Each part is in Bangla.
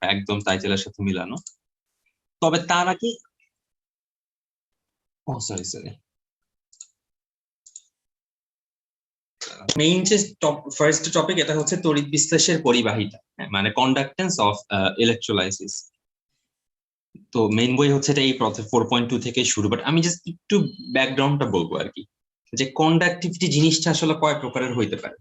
একদম টাইটেলের সাথে মিলানো। তবে তার আগে সরি মেইন যে ফার্স্ট টপিক এটা হচ্ছে তড়িৎ বিশ্লেষের পরিবাহিতা, মানে কন্ডাক্টেন্স অফ ইলেকট্রোলাইসিস। তো মেইন বই হচ্ছে এটা এই 4.2 থেকে শুরু, বাট আমি জাস্ট একটু ব্যাকগ্রাউন্ডটা বলবো আর কি, যে কন্ডাক্টিভিটি জিনিসটা আসলে কয় প্রকারের হইতে পারে।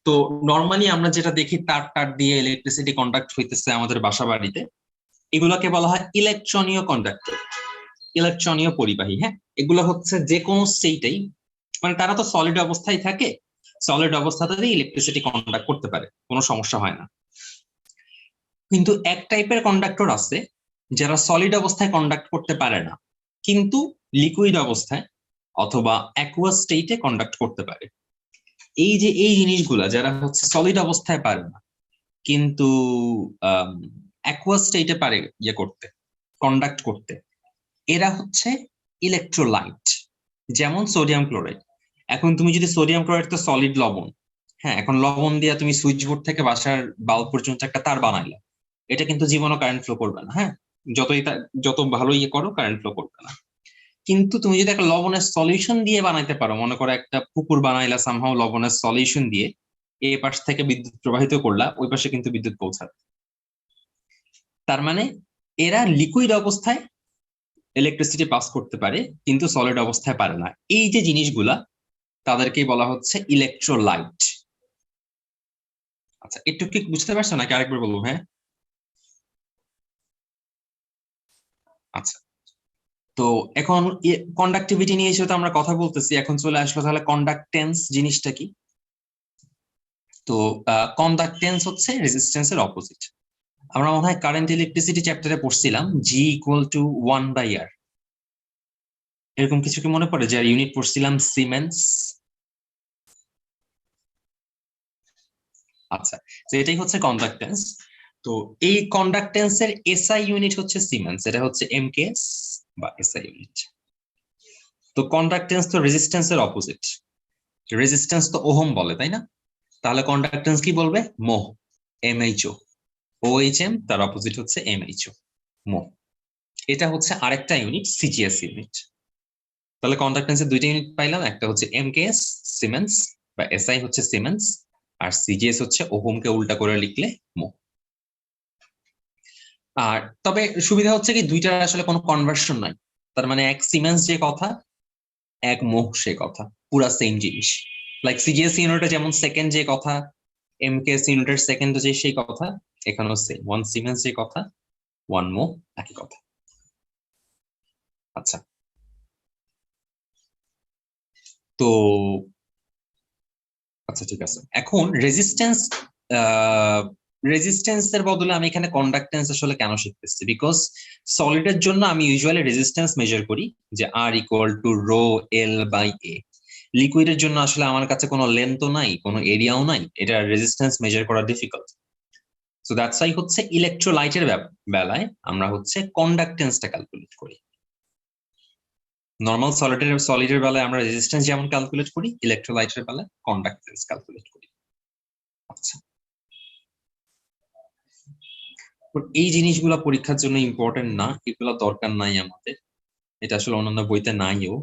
তো নর্মালি আমরা যেটা দেখি তার তার দিয়ে ইলেকট্রিসিটি কন্ডাক্ট হইতেছে আমাদের বাসা বাড়িতে, এগুলোকে বলা হয় ইলেকট্রনীয় কন্ডাক্টর, ইলেকট্রনীয় পরিবাহী। হ্যাঁ, এগুলো হচ্ছে যে কোনো স্টেটেই, মানে তারা তো সলিড অবস্থায় থাকে, সলিড অবস্থাতেই ইলেকট্রিসিটি কন্ডাক্ট করতে পারে, কোনো সমস্যা হয় না। কিন্তু এক টাইপের কন্ডাক্টর আছে যারা সলিড অবস্থায় কন্ডাক্ট করতে পারে না, কিন্তু লিকুইড অবস্থায় অথবা অ্যাকুয়াস স্টেটে কন্ডাক্ট করতে পারে। এই যে এই জিনিসগুলা যারা হচ্ছে সলিড অবস্থায় পারে না কিন্তু অ্যাকুয়াস স্টেটে পারে ইয়ে করতে, কন্ডাক্ট করতে, এরা হচ্ছে ইলেকট্রোলাইট। যেমন সোডিয়াম ক্লোরাইড। এখন তুমি যদি সোডিয়াম ক্লোরাইড তো সলিড লবণ, হ্যাঁ, এখন লবণ দিয়ে তুমি সুইচ বোর্ড থেকে বাসার বাল্ব পর্যন্ত একটা তার বানাইলে, এটা কিন্তু জীবনও কারেন্ট ফ্লো করবে না। হ্যাঁ, যত ভালো ইয়ে করো কারেন্ট ফ্লো করবে না। কিন্তু তুমি যদি একটা লবণের সলিউশন দিয়ে বানাইতে পারো, মনে করো একটা পুকুর বানাইলা সামহাও লবণের সলিউশন দিয়ে, এই পাশ থেকে বিদ্যুৎ প্রবাহিত করলা, ওই পাশে কিন্তু বিদ্যুৎ পৌঁছাবে। তার মানে এরা লিকুইড অবস্থায় ইলেকট্রিসিটি পাস করতে পারে কিন্তু সলিড অবস্থায় পারে না। এই যে জিনিসগুলা তাদেরকেই বলা হচ্ছে ইলেকট্রোলাইট। আচ্ছা, একটু কি বুঝতে পারছো নাকি আরেকবার বলবো? হ্যাঁ, আচ্ছা। তো এখন কন্ডাক্টিভিটি নিয়ে যেহেতু আমরা কথা বলতেছি, এখন চলে আসলো তাহলে কন্ডাক্টেন্স জিনিসটা কি। তো কন্ডাক্টেন্স হচ্ছে রেজিস্ট্যান্সের অপোজিট। আমরা মনে হয় কারেন্ট ইলেকট্রিসিটি চ্যাপ্টারে পড়ছিলাম জি ইকুয়াল টু 1/R, এরকম কিছু কি মনে পড়ে? যার ইউনিট পড়ছিলাম সিমেন্স। আচ্ছা, তো এটাই হচ্ছে কন্ডাক্টেন্স। তো এই কন্ডাক্টেন্সের এসআই ইউনিট হচ্ছে সিমেন্স, এটা হচ্ছে এমকেএস বা এসআই ইউনিট। তো কন্ডাক্টেন্স তো রেজিস্ট্যান্সের অপোজিট, রেজিস্ট্যান্স তো ওহম বলে, তাই না? তাহলে কন্ডাক্টেন্স কি বলবে? মোহ, এমএইচও। ওএইচএম তার অপোজিট হচ্ছে এমএইচও, মোহ। এটা হচ্ছে আরেকটা ইউনিট, সিজিএস ইউনিট। তাহলে কন্ডাক্টেন্সের দুইটা ইউনিট পাইলাম, একটা হচ্ছে এমকেএস সিমেন্স বা এসআই হচ্ছে সিমেন্স, আর সিজিএস হচ্ছে ওহমকে উল্টা করে লিখলে মোহ। আর তবে সুবিধা হচ্ছে কি দুইটার আসলে কোনো কনভার্সন নাই, তার মানে এক সিমেন্স যে কথা, এক মোহ সে কথা, পুরা সেম জিনিস। লাইক সিজিএস ইউনিটে যেমন সেকেন্ড যে কথা, এমকেএস ইউনিটের সেকেন্ড যে সেই কথা, এখানেও সেম, ওয়ান সিমেন্স যে কথা, ওয়ান মোহ, একই কথা। আচ্ছা, তো আচ্ছা ঠিক আছে। এখন রেজিস্ট্যান্স, রেজিস্ট্যান্সের বদলে আমি এখানে কন্ডাক্টেন্স আসলে কেন শিখতেছি, বিকজ সলিডের জন্য আমি ইউজুয়ালি রেজিস্ট্যান্স মেজার করি যে R equal to rho L by A. লিকুইডের জন্য আসলে আমার কাছে কোনো লেন্থও নাই, কোনো এরিয়াও নাই, এটা রেজিস্ট্যান্স মেজার করা ডিফিকাল্ট। সো দ্যাটস ওয়াই হচ্ছে ইলেকট্রোলাইটের বেলায় আমরা হচ্ছে কন্ডাক্টেন্সটা ক্যালকুলেট করি। নর্মাল সলিডের বেলায় আমরা রেজিস্ট্যান্স যেমন ক্যালকুলেট করি, ইলেকট্রোলাইটের বেলায় কন্ডাক্টেন্স ক্যালকুলেট করি। আচ্ছা, এই জিনিসগুলো পরীক্ষার জন্য ইম্পর্টেন্ট না, এগুলো দরকার নাই আমাদের, এটা আসলে অন্যান্য বইতে নাইও,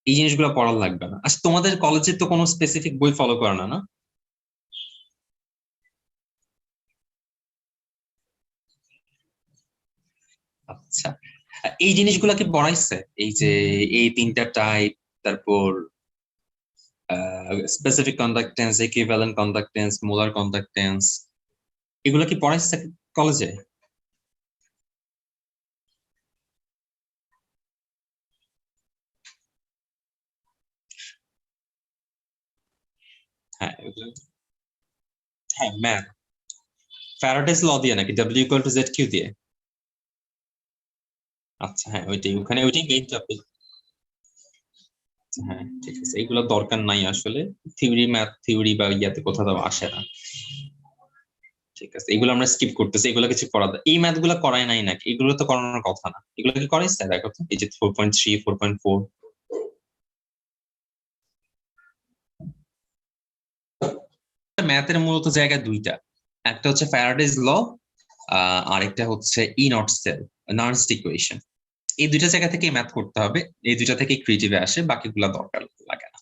এই জিনিসগুলো পড়া লাগবে না। আচ্ছা, তোমাদের কলেজে তো কোনো স্পেসিফিক বই ফলো করে না, না? আচ্ছা, এই জিনিসগুলা কি পড়াইছে? এই যে এই তিনটা টাইপ, তারপর specific conductance, equivalent conductance, molar conductance, এগুলো কি পড়াইছে কলেজে? হ্যাঁ, হ্যাঁ, ম্যাথ। ফ্যারাডেস ল দিয়ে নাকি W equal to Z Q দিয়ে? আচ্ছা, হ্যাঁ, ওইটাই, ওখানে ওইটাই মেইন টপিক। হ্যাঁ ঠিক আছে, এগুলো দরকার নাই আসলে, থিওরি, ম্যাথ থিওরি বা ইয়াতে কোথাও আসে না। ঠিক আছে, এগুলো আমরা স্কিপ করতেছি, এগুলো কিছু করা, এই ম্যাথ গুলো করাই নাই নাকি? এগুলো তো করানোর কথা না, এগুলো কি করাইছে? দেখো তো, এই যে 4.3, 4.4। ম্যাথের মূলত জায়গা দুইটা, একটা হচ্ছে ফ্যারাডেজ ল, আরেকটা হচ্ছে ই নট সেল নার্নস্ট ইকুয়েশন। এই দুইটা জায়গা থেকে ম্যাথ করতে হবে, এই দুইটা থেকে ক্রিয়েটিভে আসে, বাকিগুলা দরকার লাগে না।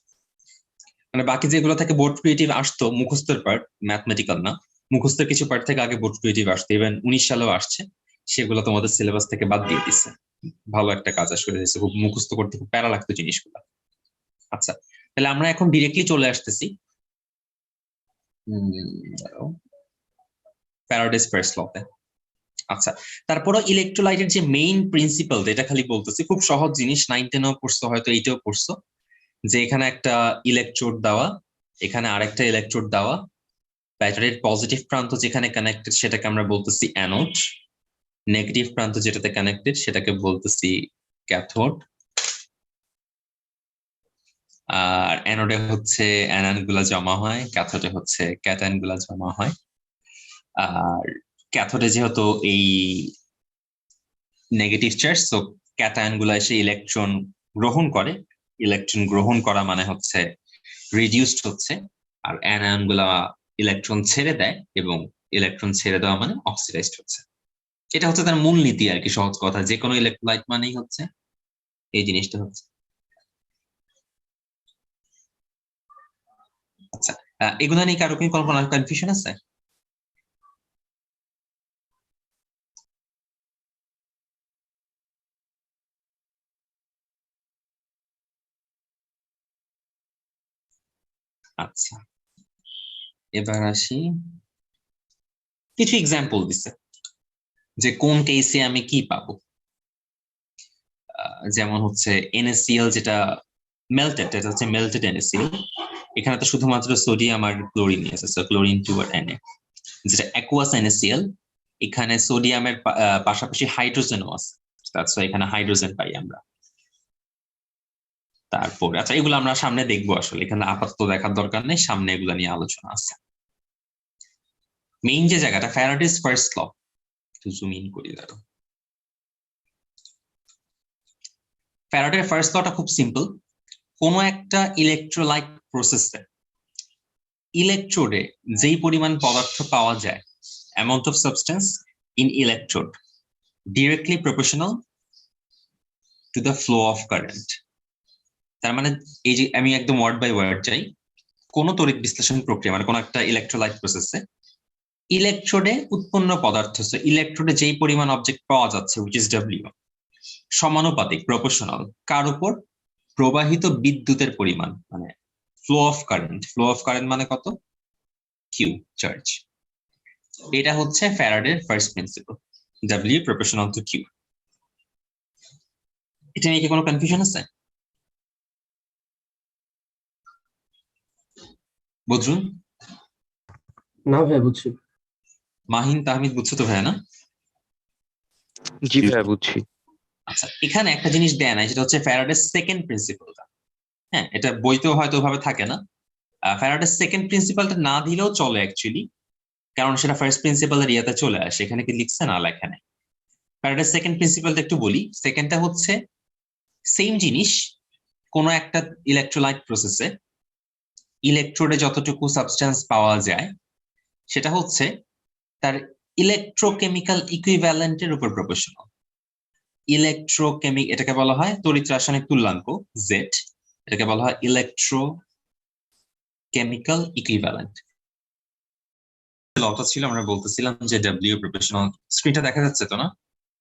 মানে বাকি যেগুলো থেকে বোর্ড ক্রিয়েটিভ আসতো মুখস্থের পার্ট, ম্যাথমেটিক্যাল না, মুখস্থের কিছু পার্ট থেকে আগে বোর্ড ক্রিয়েটিভ আসতো, ইভেন 19 সালেও আসছে, সেগুলো তোমাদের সিলেবাস থেকে বাদ দিয়ে দিচ্ছে। ভালো একটা কাজ আসলে হয়েছে, খুব মুখস্থ করতে খুব প্যারা লাগতো জিনিসগুলো। আচ্ছা, তাহলে আমরা এখন ডিরেক্টলি চলে আসতেছি ফ্যারাডেজ ফার্স্ট লতে। আচ্ছা, তারপরে ইলেকট্রোলাইটের যে মেইন প্রিন্সিপাল, এটা খালি বলতেছি, খুব সহজ জিনিস, 9-10 পড়ছো, হয়তো 8-এও পড়ছো, যে এখানে একটা ইলেকট্রোড দেওয়া, এখানে আরেকটা ইলেকট্রোড দেওয়া, ব্যাটারির পজিটিভ প্রান্ত যেখানে কানেক্টেড সেটাকে আমরা বলতেছি অ্যানোড, নেগেটিভ প্রান্ত যেটাতে কানেক্টেড সেটাকে বলতেছি ক্যাথোড। আর অ্যানোডে হচ্ছে অ্যানায়ন গুলা জমা হয়, ক্যাথোডে হচ্ছে ক্যাটায়ন গুলা জমা হয়। আর ক্যাথোডে যেহেতু এই নেগেটিভ চার্জ, তো ক্যাটায়ন গুলা এসে ইলেকট্রন গ্রহণ করে, ইলেকট্রন গ্রহণ করা মানে হচ্ছে রিডিউসড হচ্ছে, আর অ্যানায়ন গুলা ইলেকট্রন ছেড়ে দেয়, এবং ইলেকট্রন ছেড়ে দেওয়া মানে অক্সিডাইজড হচ্ছে। এটা হচ্ছে তার মূল নীতি আর কি, সহজ কথা, যে কোনো ইলেকট্রোলাইট মানেই হচ্ছে এই জিনিসটা হচ্ছে। আচ্ছা, এগুলা নিয়ে কারো কি কোনো কনফিউশন আছে? আচ্ছা, এবার আসি, কিছু এক্সাম্পল দিছে যে কোন কেসে আমি কি পাবো। যেমন হচ্ছে NaCl যেটা মেল্টেড, এটা হচ্ছে মেল্টেড NaCl, এখানে তো শুধুমাত্র সোডিয়াম আর ক্লোরিন আছে, সো ক্লোরিন 2 আর Na। যেটা অ্যাকুয়াস NaCl, এখানে সোডিয়ামের পাশাপাশি হাইড্রোজেনও আছে, দ্যাটস ওয়াই এখানে হাইড্রোজেন পাই আমরা। তারপর আচ্ছা, এগুলো আমরা সামনে দেখবো, আসলে এখানে আপাতত দেখার দরকার নেই, সামনে এগুলো নিয়ে আলোচনা আছে। মেইন যে জায়গাটা, ফ্যারাডেজ ফার্স্ট ল, একটু জুম ইন করি দাঁড়ো। ফ্যারাডের ফার্স্ট লটা খুব সিম্পল, কোন একটা ইলেকট্রোলাইট প্রসেসে ইলেকট্রোডে যেই পরিমাণ পদার্থ পাওয়া যায়, amount of substance in electrode directly proportional to the flow of current. তার মানে এই যে আমি একদম ওয়ার্ড বাই ওয়ার্ড যাই, কোন তড়িৎ বিশ্লেষণ প্রক্রিয়া মানে কোন একটা ইলেকট্রোলাইট প্রসেসে ইলেকট্রোডে উৎপন্ন পদার্থ, ইলেকট্রোডে যেই পরিমাণ অবজেক্ট পাওয়া যাচ্ছে which is W, সমানুপাতিক প্রপোর্শনাল কার উপর? প্রবাহিত বিদ্যুতের পরিমাণ, মানে flow of current. Flow of current মানে কত? Q charge. এটা হচ্ছে ফ্যারাডের first principle, W proportional to Q. এটা নিয়ে কি কোনো কনফিউশন আছে? বদরুল? না ভাই, বুঝছি। মাহিন, তাহমিদ, বুঝছো তো ভাইয়া না? জি ভাইয়া, বুঝছি। আচ্ছা, এখানে একটা জিনিস দেয় না, সেটা হচ্ছে ফ্যারাডের সেকেন্ড প্রিন্সিপালটা। হ্যাঁ, এটা বইতেও হয়তো ওভাবে থাকে না, ফ্যারাডের সেকেন্ড প্রিন্সিপালটা না দিলেও চলে অ্যাকচুয়ালি, কারণ সেটা ফার্স্ট প্রিন্সিপালের ইয়াতে চলে আসে, এখানে কি লিখছে না লেখা নেই। ফ্যারাডের সেকেন্ড প্রিন্সিপালটা একটু বলি। সেকেন্ডটা হচ্ছে সেম জিনিস, কোন একটা ইলেকট্রোলাইট প্রসেসে ইলেকট্রোডে যতটুকু সাবস্টেন্স পাওয়া যায় সেটা হচ্ছে তার ইলেকট্রোকেমিক্যাল ইকুইভ্যালেন্টের উপর প্রপোর্শনাল। এটাকে বলা হয় তড়িৎ রাসায়নিক তুল্যাঙ্ক জেড, এটাকে বলা হয় ইলেকট্রোকেমিক্যাল ইকুইভ্যালেন্ট। লটা ছিল, আমরা বলতেছিলাম যে W প্রপোর্শনাল, স্ক্রিনটা দেখা যাচ্ছে তো না?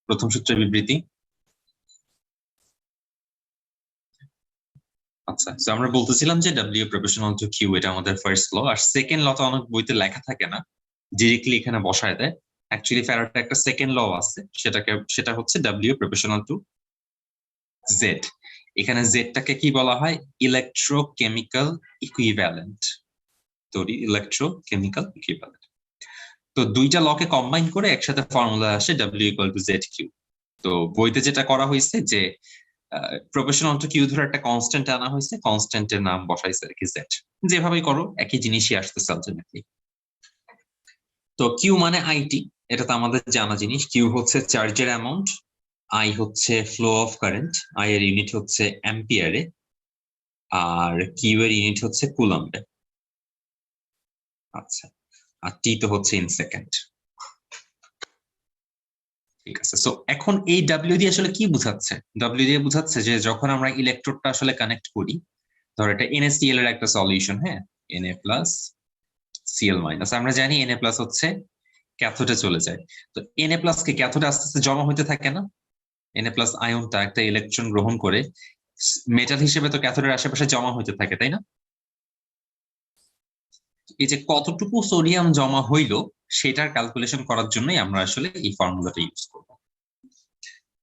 প্রথম সূত্রের বিবৃতি। আচ্ছা, তো আমরা বলতেছিলাম যে W প্রপোর্শনাল টু কিউ, এটা আমাদের ফার্স্ট ল। আর সেকেন্ড লটা অনেক বইতে লেখা থাকে না, ডিরেক্টলি এখানে বসায় দেয়। অ্যাকচুয়ালি ফ্যারাডের একটা সেকেন্ড ল আছে, সেটা হচ্ছে W প্রপোর্শনাল টু জেড। এখানে জেডটাকে কি বলা হয়? Electrochemical equivalent. Electrochemical equivalent. তো দুইটা লকে কম্বাইন করে একসাথে ফর্মুলা আসে W equal to Z Q. তো বইতে যেটা করা হয়েছে যে প্রপোর্শনাল টু কিউ ধরে একটা কনস্ট্যান্ট আনা হয়েছে, কনস্ট্যান্টের নাম বসাইছে আর কি জেড। যেভাবেই করো একই জিনিসই আসতেছে আলটিমেটলি। তো কিউ মানে আইটি, এটা তো আমাদের জানা জিনিস। কিউ হচ্ছে চার্জের অ্যামাউন্ট, আই হচ্ছে ফ্লো অফ কারেন্ট, আই এর ইউনিট হচ্ছে অ্যাম্পিয়ারে, আর কিউ এর ইউনিট হচ্ছে কুলম্বে। আচ্ছা, আর টি তো হচ্ছে ইন সেকেন্ড। ঠিক আছে, সো এখন এই ডাব্লিউ দিয়ে আসলে কি বোঝাচ্ছে? ডাব্লিউ দিয়ে বোঝাচ্ছে যে যখন আমরা ইলেকট্রোডটা আসলে কানেক্ট করি, ধর এটা NaCl এর একটা সলিউশন, হ্যাঁ, Na প্লাস Cl মাইনাস, আমরা জানি Na প্লাস হচ্ছে ক্যাথোডে চলে যায়। তো Na প্লাস কে ক্যাথোডে আস্তে আস্তে জমা হইতে থাকে না? Na প্লাস আয়নটা একটা ইলেকট্রন গ্রহণ করে মেটাল হিসেবে তো ক্যাথোডের আশেপাশে জমা হইতে থাকে, তাই না? এই যে কতটুকু সোডিয়াম জমা হইলো সেটার ক্যালকুলেশন করার জন্যই আমরা আসলে এই ফর্মুলাটা ইউজ করব।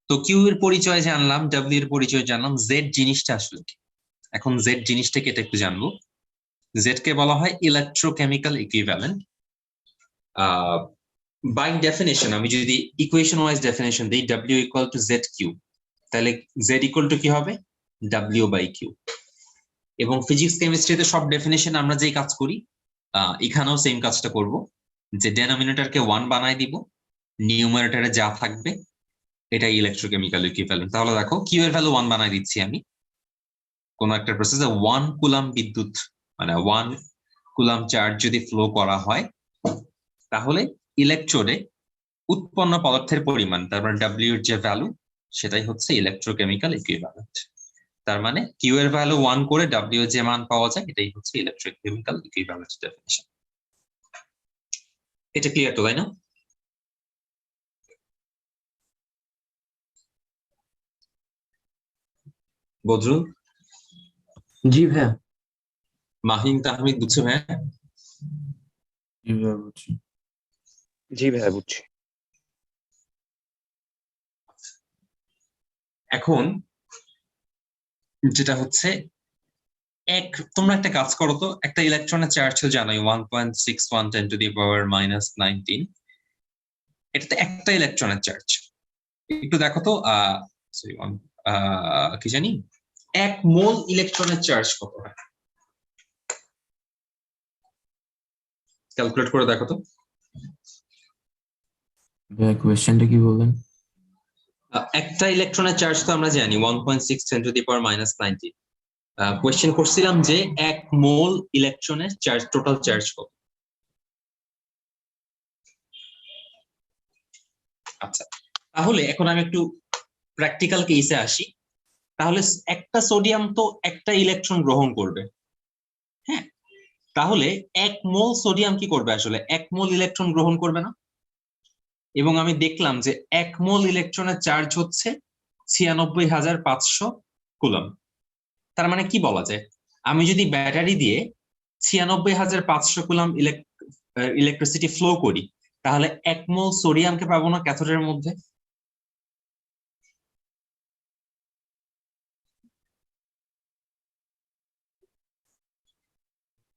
তো কিউ এর পরিচয় জানলাম, ডাব্লিউ এর পরিচয় জানলাম, জেড জিনিসটা আসলে কি? এখন জেড জিনিসটাকে এটা একটু জানবো। জেড কে বলা হয় ইলেকট্রোকেমিক্যাল ইকুইভ্যালেন্ট। বাই ডেফিনেশন আমি যদি ইকুয়েশন ওয়াইজ ডেফিনেশন দিই, W equal to Z Q, তাহলে জেড ইকুয়াল টু কি হবে? W by Q. এবং ফিজিক্স কেমিস্ট্রিতে সব ডেফিনেশন আমরা যেই কাজ করি, এখানেও সেম কাজটা করব, যে ডেনোমিনেটরকে 1 বানাই দিব, নিউমারেটরে যা থাকবে এটা ইলেকট্রোকেমিক্যাল ইকুইভ্যালেন্ট। তাহলে দেখো কিউ এর ভ্যালু 1 বানাই দিচ্ছি আমি। কোন একটা প্রসেসে 1 কুলাম বিদ্যুৎ, মানে 1 কুলাম চার্জ যদি ফ্লো করা হয়, তাহলে ইলেকট্রোডে উৎপন্ন পদার্থের পরিমাণ, তারপর ডাব্লিউ এর যে ভ্যালু, সেটাই হচ্ছে ইলেকট্রোকেমিক্যাল ইকুইভ্যালেন্ট। তার মানে কিউ এর ভ্যালু 1 করে ডাব্লিউ এর যে মান পাওয়া যায়, এটাই হচ্ছে ইলেকট্রোকেমিক্যাল ইকুইভ্যালেন্ট ডেফিনিশন। এটা ক্লিয়ার তো, তাই না? বদরুল, জি ভাইয়া। মাহিন, তাহমিদ, বুঝছো ভাইয়া? কিভাবে বুঝছি? জি ভাইয়া বুঝছি। এখন যেটা হচ্ছে, তোমরা একটা কাজ করো তো, একটা ইলেকট্রনের চার্জ জানোই 1.61 10 টু দি পাওয়ার -19। এটাতে একটা ইলেকট্রনের চার্জ, একটু দেখো তো, সরি, কি জানি 1 মোল ইলেকট্রনের চার্জ কত হয়? ক্যালকুলেট করে দেখো তো। ভাইয়া কোয়েশ্চেনটা কি বললেন? একটা ইলেকট্রনের চার্জ তো আমরা জানি 1.6 10 টু দি পাওয়ার -19। কোয়েশ্চেন করছিলাম যে 1 মোল ইলেকট্রনের চার্জ, টোটাল চার্জ কত? আচ্ছা, তাহলে এখন আমি একটু প্র্যাকটিক্যাল কেসে আসি। তাহলে একটা সোডিয়াম তো একটা ইলেকট্রন গ্রহণ করবে, হ্যাঁ, তাহলে 1 মোল সোডিয়াম কি করবে? আসলে 1 মোল ইলেকট্রন গ্রহণ করবে না? এবং আমি দেখলাম যে 1 মোল ইলেকট্রনের চার্জ হচ্ছে 96,500 কুলম। তার মানে কি বলা যায়, আমি যদি ব্যাটারি দিয়ে 96,500 কুলম ইলেকট্রিসিটি ফ্লো করি, তাহলে 1 মোল সোডিয়ামকে পাবো না ক্যাথোডের মধ্যে?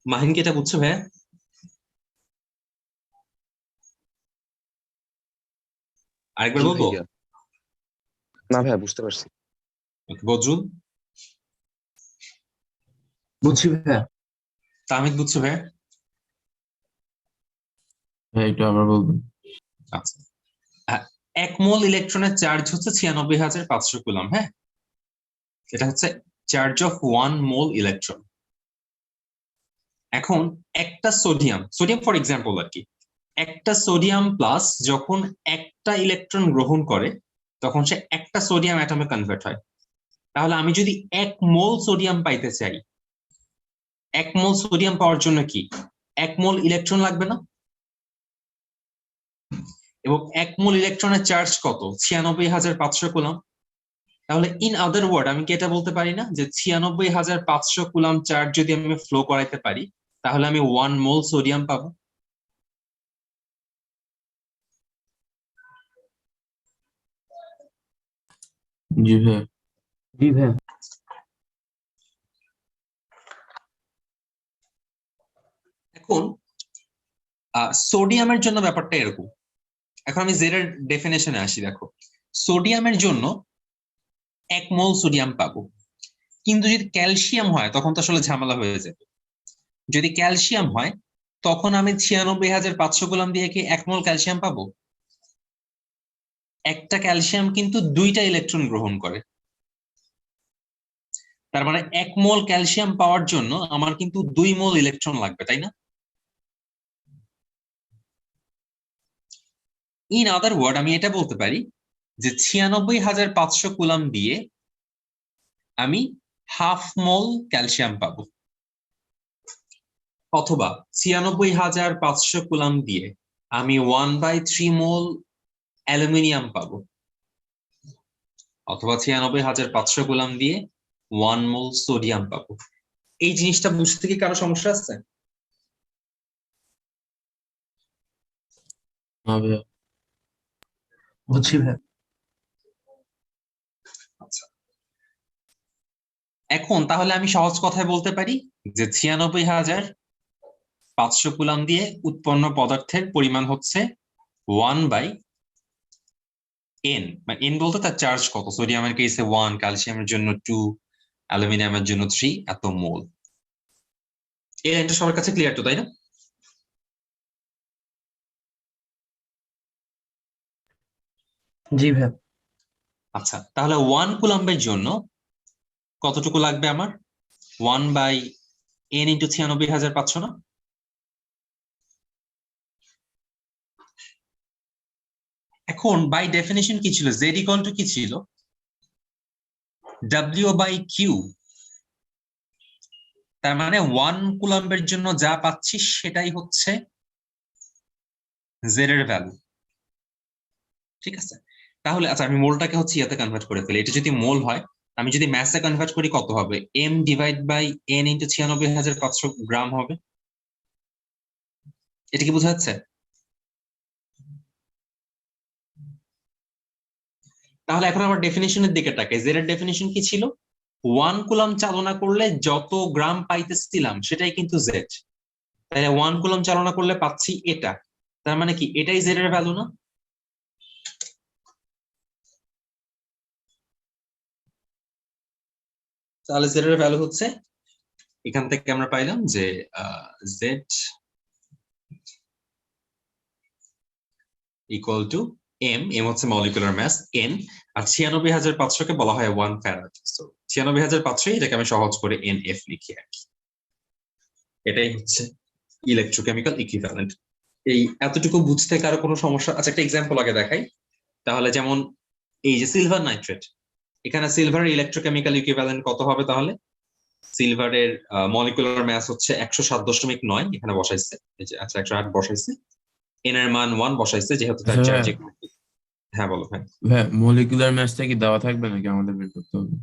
মাহিন কি এটা বুঝছো ভাইয়া? আরেকবার জি বলবো? ভাইয়া। না ভাইয়া বুঝতে পারছি। বজরুল, বুঝছি ভাইয়া। তাহমিদ, বুঝছো ভাইয়া? ভাইয়া একটু আবার বলবেন? আচ্ছা, 1 মোল ইলেকট্রনের চার্জ হচ্ছে 96,500 কুলম, হ্যাঁ, এটা হচ্ছে চার্জ অফ 1 মোল ইলেকট্রন। এখন একটা সোডিয়াম, ফর এক্সাম্পল আর কি, একটা সোডিয়াম প্লাস যখন একটা ইলেকট্রন গ্রহণ করে, তখন সে একটা সোডিয়াম অ্যাটমে কনভার্ট হয়। তাহলে আমি যদি 1 মোল সোডিয়াম পাইতে চাই, 1 মোল সোডিয়াম পাওয়ার জন্য কি 1 মোল ইলেকট্রন লাগবে না? এবং 1 মোল ইলেকট্রনের চার্জ কত? 96,500 কুলম। তাহলে ইন আদার ওয়ার্ড আমি কি এটা বলতে পারি না যে 96,500 কুলম চার্জ যদি আমি ফ্লো করাইতে পারি, তাহলে আমি 1 মোল সোডিয়াম পাবো? জি ভাইয়া। জি ভাইয়া। এখন সোডিয়ামের জন্য ব্যাপারটা এরকম। এখন আমি জেড এর ডেফিনেশনে আসি। দেখো, সোডিয়ামের জন্য 1 মোল সোডিয়াম পাবো, কিন্তু যদি ক্যালসিয়াম হয় তখন তো আসলে ঝামেলা হয়ে যাবে। যদি ক্যালসিয়াম হয় তখন আমি 96,500 কুলম দিয়ে কি 1 মোল ক্যালসিয়াম পাবো? একটা ক্যালসিয়াম কিন্তু 2টা ইলেকট্রন গ্রহণ করে। তার মানে 1 মোল ক্যালসিয়াম পাওয়ার জন্য আমার কিন্তু 2 মোল ইলেকট্রন লাগবে, তাই না? ইন আদার ওয়ার্ড আমি এটা বলতে পারি যে 96,500 কুলাম দিয়ে আমি হাফ মোল ক্যালসিয়াম পাবো, অথবা 96,500 কুলাম দিয়ে আমি 1/3 মোল অ্যালুমিনিয়াম পাবো, অথবা 96,500 কুলাম দিয়ে 1 মোল সোডিয়াম পাবো। এই জিনিসটা বুঝতে কি কারো সমস্যা আছে? না ভাইয়া। বুঝছি ভাইয়া। আচ্ছা, এখন তাহলে আমি সহজ কথায় বলতে পারি যে 96,500 কুলাম দিয়ে উৎপন্ন পদার্থের পরিমাণ হচ্ছে 1/n, মানে n বলতে তার চার্জ কত, সোডিয়ামের কেসে 1, ক্যালসিয়ামের জন্য 2, অ্যালুমিনিয়ামের জন্য 3 এত মোল। এই লাইনটা সবার কাছে ক্লিয়ার তো, তাই না? জি ভাইয়া। আচ্ছা, তাহলে 1 কুলাম্বের জন্য কতটুকু লাগবে আমার? 1/n ইন্টু 96,500 না? এখন বাই ডেফিনিশন কি ছিল? জেড ইকুয়াল টু কি ছিল? W/Q। তার মানে 1 কুলাম্বের জন্য যা পাচ্ছি সেটাই হচ্ছে জেড এর ভ্যালু, ঠিক আছে? তাহলে আচ্ছা, আমি মোলটাকে হচ্ছে ইয়াতে কনভার্ট করে ফেলি। এটা যদি মোল হয়, আমি যদি ম্যাসে কনভার্ট করি কত হবে? m divide by n into 96,500 gram হবে। এটা কি বোঝা যাচ্ছে? তাহলে এখন আমার ডেফিনিশনের দিকে তাকাই। জেড এর ডেফিনিশন কি ছিল? 1 কুলাম চালনা করলে যত গ্রাম পাইতেছিলাম সেটাই কিন্তু জেড। তাহলে 1 কুলাম চালনা করলে পাচ্ছি এটা, তার মানে কি এটাই জেড এর ভ্যালু না? তাহলে জেড এর ভ্যালু হচ্ছে, এখান থেকে আমরা পাইলাম যে জেড ইকুয়াল টু এম হচ্ছে মলিকুলার মাস, এন, আর 96,500 কে বলা হয় 1 ফ্যারাড। তো 96,500 এটাকে আমি সহজ করে এন এফ লিখি আর কি। এটাই হচ্ছে ইলেকট্রোকেমিক্যাল ইকুইভ্যালেন্ট। এই এতটুকু বুঝতে কারো কোনো সমস্যা? আচ্ছা, একটা এক্সাম্পল আগে দেখাই। তাহলে যেমন এই যে সিলভার নাইট্রেট, এখানে সিলভারের ইলেকট্রোকেমিক্যাল ইকুইভ্যালেন্ট কত হবে? তাহলে সিলভারের মলিকুলার মাস হচ্ছে 107.9, এখানে বসাইছে। আচ্ছা, 108 বসাইছে, এন এর মান 1 বসাইছে, যেহেতু তার আচ্ছা ভাইয়া, চার্জ। হ্যাঁ বলো ভাই। ভাইয়া মলিকুলার ম্যাচটা কি দেওয়া থাকবে নাকি আমাদের বের করতে হবে?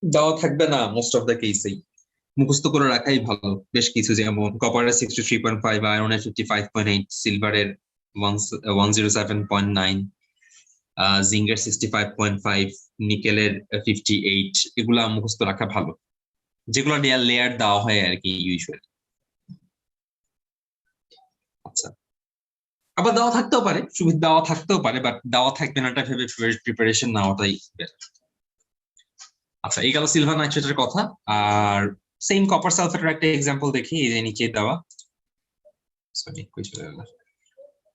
দেওয়া থাকবে না, মোস্ট অফ দ্য কেসেই মুখস্থ করে রাখাই ভালো। বেশ কিছু, যেমন কপারের 63.5, আয়রনের 55.8, সিলভারের 107.9, জিঙ্কের 65.5, নিকেলের 58, এগুলা মুখস্থ রাখা ভালো, যেগুলো লেয়ার দেওয়া হয় আর কি ইউজুয়ালি। আচ্ছা, আবার দেওয়া থাকতেও পারে, সুবিধা দেওয়া থাকতেও পারে, বাট দেওয়া থাকবে না ভেবে প্রিপারেশন নেওয়াটাই better। আচ্ছা, এই গেল সিলভার নাইট্রেটের কথা। আর সেম কপার সালফেটের একটা এক্সাম্পল দেখি, এই যে নিচে দেওয়া, সরি কই চলে গেল,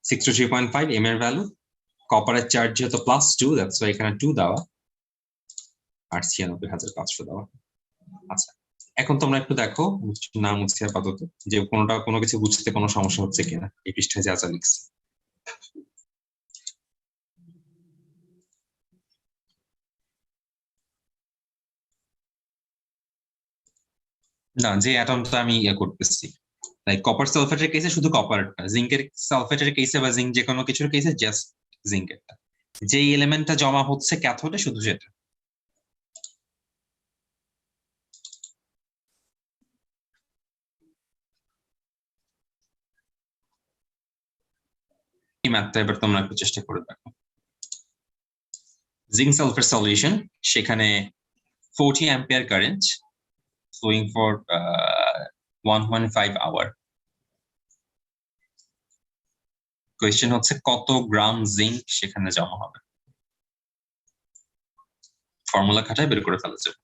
63.5 এম এর ভ্যালু, কপারের চার্জ যেহেতু +2, দ্যাটস ওয়াই এখানে 2 দেওয়া, আর 96,500 দেওয়া। আচ্ছা, এখন তোমরা একটু দেখো, না মুছে আপাতত, যে কোনোটা কোনো কিছু বুঝতে কোনো সমস্যা হচ্ছে কিনা এই পৃষ্ঠায় যা যা লিখছি। না, যে অ্যাটমটা আমি করতেছি, লাইক কপার সালফেটের কেসে শুধু কপারটা, জিঙ্কের সালফেটের কেসে বা জিঙ্ক যে কোনো কিছুর কেসে জাস্ট জিঙ্কেরটা, যেই এলিমেন্টটা জমা হচ্ছে ক্যাথোডে শুধু সেটা। এই ম্যাথটা এবার তোমরা একটু চেষ্টা করে দেখো। জিঙ্ক সালফেট সলিউশন, সেখানে 40 ampere current flowing for 1.5 hour। Question হচ্ছে কত গ্রাম জিঙ্ক সেখানে জমা হবে, ফর্মুলা খাটায় বের করে ফেলা যাবে।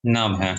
না ভাইয়া।